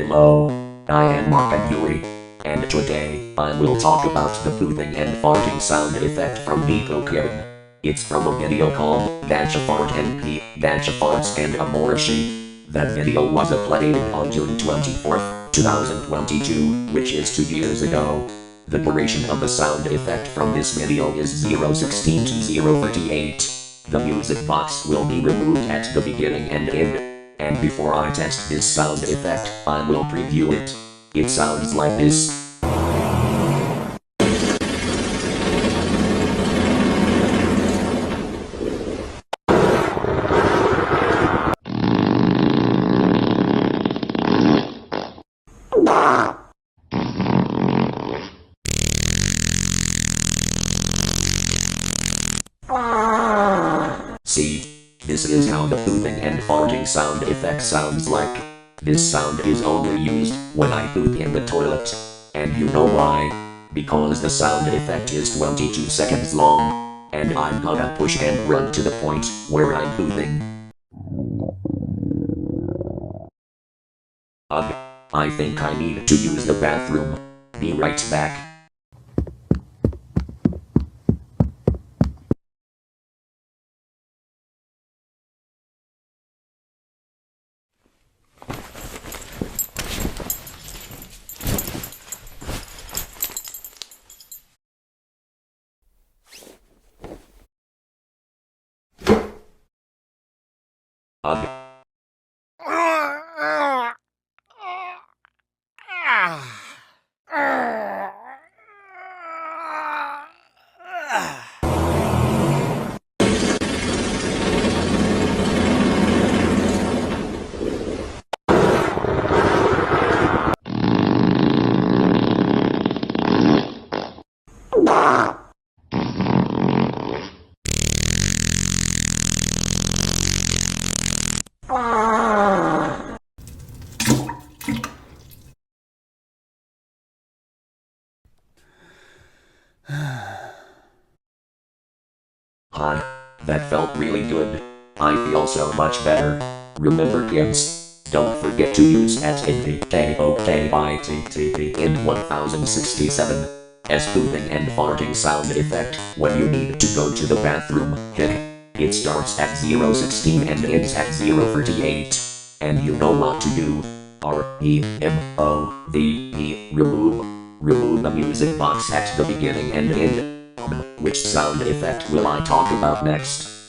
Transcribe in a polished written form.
Hello, I am Markov Yuri, and today I will talk about the pooping and farting sound effect from Markov. It's from a video called Dash a Fart and P Dash a Farts and a Morrissey. That video was uploaded on June 24th, 2022, which is 2 years ago. The duration of the sound effect from this video is 0:16 to 0:38. The music box will be removed at the beginning and end. And before I test this sound effect, I will preview it. It sounds like this. See? This is how the pooping and farting sound effect sounds like. This sound is only used when I poop in the toilet. And you know why? Because the sound effect is 22 seconds long. And I'm gonna push and run to the point where I'm pooping. Ugh. I think I need to use the bathroom. Be right back. Ugh. Hi, that felt really good. I feel so much better. Remember kids, don't forget to use at NVKOKITTP in 1067 as pooping and farting sound effect when you need to go to the bathroom. It starts at 0:16 and ends at 0:38. And you know what to do. REMOVE, remove the music box at the beginning and end. Which sound effect will I talk about next?